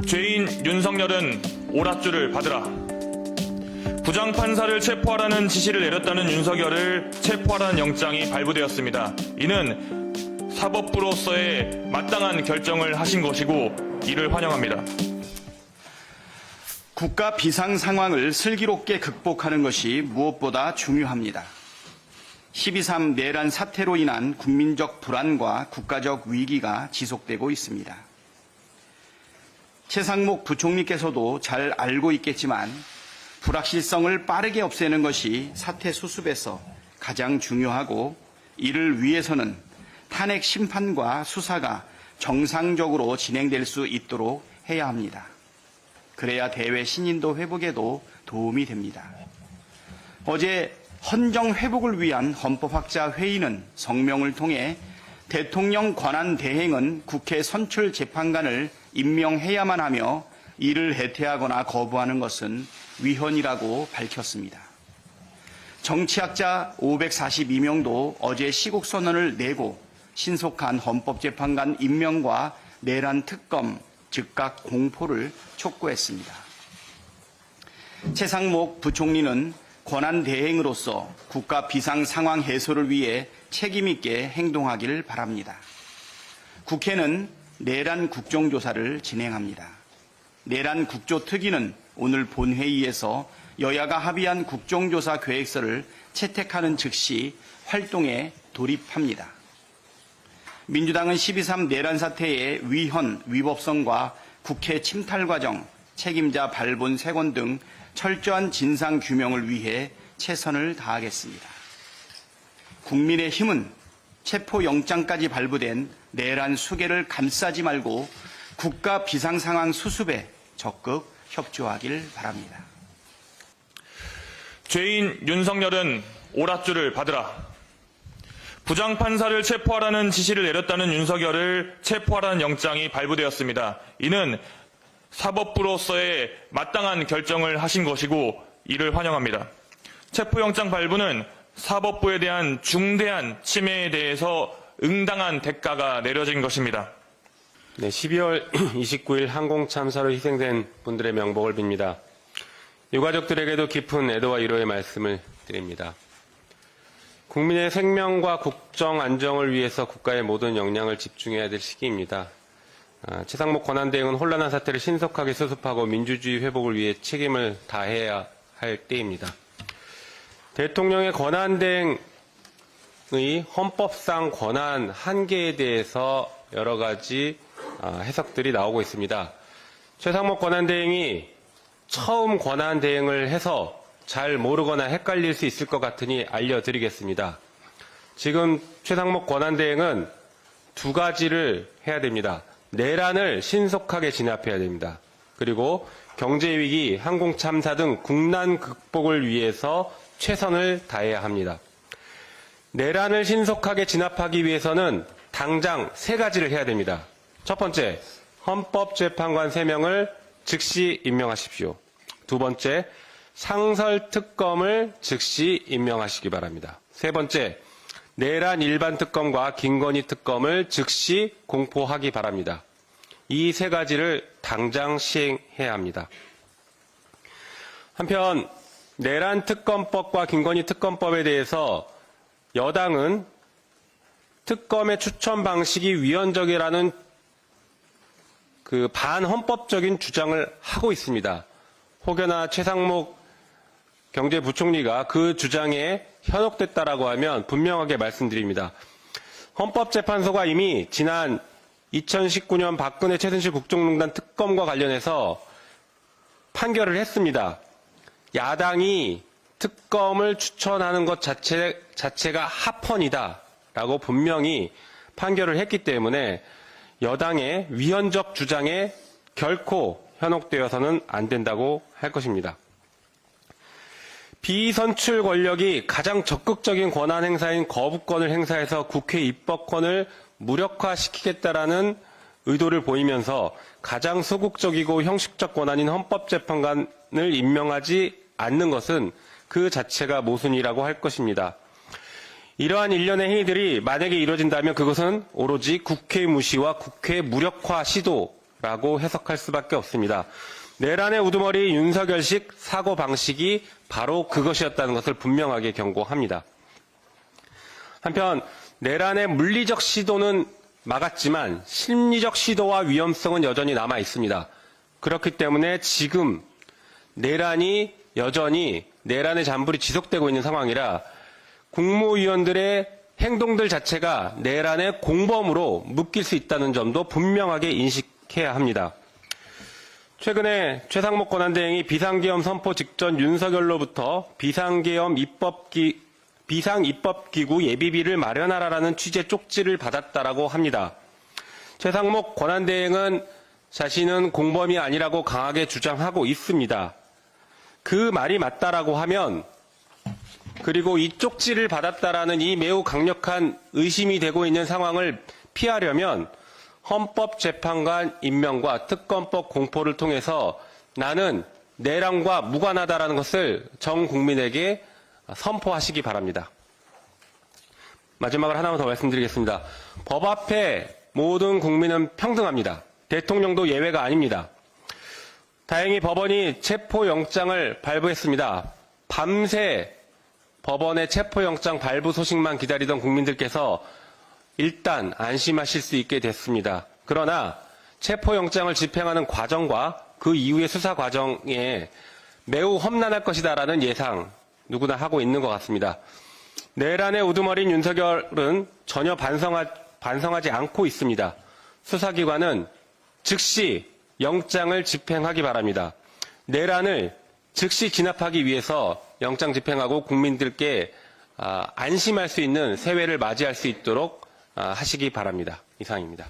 죄인 윤석열은 오랏줄을 받으라. 부장판사를 체포하라는 지시를 내렸다는 윤석열을 체포하라는 영장이 발부되었습니다. 이는 사법부로서의 마땅한 결정을 하신 것이고 이를 환영합니다. 국가 비상 상황을 슬기롭게 극복하는 것이 무엇보다 중요합니다. 12.3 내란 사태로 인한 국민적 불안과 국가적 위기가 지속되고 있습니다. 최상목 부총리께서도 잘 알고 있겠지만 불확실성을 빠르게 없애는 것이 사태 수습에서 가장 중요하고 이를 위해서는 탄핵 심판과 수사가 정상적으로 진행될 수 있도록 해야 합니다. 그래야 대외 신인도 회복에도 도움이 됩니다. 어제 헌정 회복을 위한 헌법학자 회의는 성명을 통해 대통령 권한 대행은 국회 선출 재판관을 임명해야만 하며 이를 해태하거나 거부하는 것은 위헌이라고 밝혔습니다. 정치학자 542명도 어제 시국선언을 내고 신속한 헌법재판관 임명과 내란 특검 즉각 공포를 촉구했습니다. 최상목 부총리는 권한 대행으로서 국가 비상 상황 해소를 위해 책임 있게 행동하길 바랍니다. 국회는 내란 국정조사를 진행합니다. 내란 국조특위는 오늘 본회의에서 여야가 합의한 국정조사 계획서를 채택하는 즉시 활동에 돌입합니다. 민주당은 12.3 내란 사태의 위헌, 위법성과 국회 침탈 과정, 책임자 발본 세권 등 철저한 진상 규명을 위해 최선을 다하겠습니다. 국민의힘은 체포영장까지 발부된 내란 수괴를 감싸지 말고 국가 비상상황 수습에 적극 협조하길 바랍니다. 죄인 윤석열은 오랏줄을 받으라. 부장판사를 체포하라는 지시를 내렸다는 윤석열을 체포하라는 영장이 발부되었습니다. 이는 사법부로서의 마땅한 결정을 하신 것이고 이를 환영합니다. 체포영장 발부는 사법부에 대한 중대한 침해에 대해서 응당한 대가가 내려진 것입니다. 네, 12월 29일 항공 참사로 희생된 분들의 명복을 빕니다. 유가족들에게도 깊은 애도와 위로의 말씀을 드립니다. 국민의 생명과 국정 안정을 위해서 국가의 모든 역량을 집중해야 될 시기입니다. 최상목 권한대행은 혼란한 사태를 신속하게 수습하고 민주주의 회복을 위해 책임을 다해야 할 때입니다. 대통령의 권한대행의 헌법상 권한 한계에 대해서 여러 가지 해석들이 나오고 있습니다. 최상목 권한대행이 처음 권한대행을 해서 잘 모르거나 헷갈릴 수 있을 것 같으니 알려드리겠습니다. 지금 최상목 권한대행은 두 가지를 해야 됩니다. 내란을 신속하게 진압해야 됩니다. 그리고 경제위기, 항공참사 등 국난 극복을 위해서 최선을 다해야 합니다. 내란을 신속하게 진압하기 위해서는 당장 세 가지를 해야 됩니다. 첫 번째, 헌법재판관 3명을 즉시 임명하십시오. 두 번째, 상설특검을 즉시 임명하시기 바랍니다. 세 번째, 내란 일반특검과 김건희 특검을 즉시 공포하기 바랍니다. 이 세 가지를 당장 시행해야 합니다. 한편 내란 특검법과 김건희 특검법에 대해서 여당은 특검의 추천 방식이 위헌적이라는 반헌법적인 주장을 하고 있습니다. 혹여나 최상목 경제부총리가 그 주장에 현혹됐다라고 하면 분명하게 말씀드립니다. 헌법재판소가 이미 지난 2019년 박근혜 최순실 국정농단 특검과 관련해서 판결을 했습니다. 야당이 특검을 추천하는 것 자체가 합헌이다라고 분명히 판결을 했기 때문에 여당의 위헌적 주장에 결코 현혹되어서는 안 된다고 할 것입니다. 비선출 권력이 가장 적극적인 권한 행사인 거부권을 행사해서 국회 입법권을 무력화시키겠다라는 의도를 보이면서 가장 소극적이고 형식적 권한인 헌법재판관을 임명하지 않는 것은 그 자체가 모순이라고 할 것입니다. 이러한 일련의 행위들이 만약에 이루어진다면 그것은 오로지 국회 무시와 국회 무력화 시도 라고 해석할 수밖에 없습니다. 내란의 우두머리 윤석열식 사고방식이 바로 그것이었다는 것을 분명하게 경고합니다. 한편 내란의 물리적 시도는 막았지만 심리적 시도와 위험성은 여전히 남아 있습니다. 그렇기 때문에 지금 내란이 여전히 내란의 잔불이 지속되고 있는 상황이라 국무위원들의 행동들 자체가 내란의 공범으로 묶일 수 있다는 점도 분명하게 인식해야 합니다. 최근에 최상목 권한대행이 비상계엄 선포 직전 윤석열로부터 비상입법기구 예비비를 마련하라라는 취재 쪽지를 받았다라고 합니다. 최상목 권한대행은 자신은 공범이 아니라고 강하게 주장하고 있습니다. 그 말이 맞다라고 하면 그리고 이 쪽지를 받았다라는 이 매우 강력한 의심이 되고 있는 상황을 피하려면 헌법재판관 임명과 특검법 공포를 통해서 나는 내란과 무관하다라는 것을 전 국민에게 선포하시기 바랍니다. 마지막으로 하나만 더 말씀드리겠습니다. 법 앞에 모든 국민은 평등합니다. 대통령도 예외가 아닙니다. 다행히 법원이 체포영장을 발부했습니다. 밤새 법원의 체포영장 발부 소식만 기다리던 국민들께서 일단 안심하실 수 있게 됐습니다. 그러나 체포영장을 집행하는 과정과 그 이후의 수사 과정에 매우 험난할 것이다라는 예상 누구나 하고 있는 것 같습니다. 내란의 우두머리인 윤석열은 전혀 반성하지 않고 있습니다. 수사기관은 즉시 영장을 집행하기 바랍니다. 내란을 즉시 진압하기 위해서 영장 집행하고 국민들께 안심할 수 있는 새해를 맞이할 수 있도록 하시기 바랍니다. 이상입니다.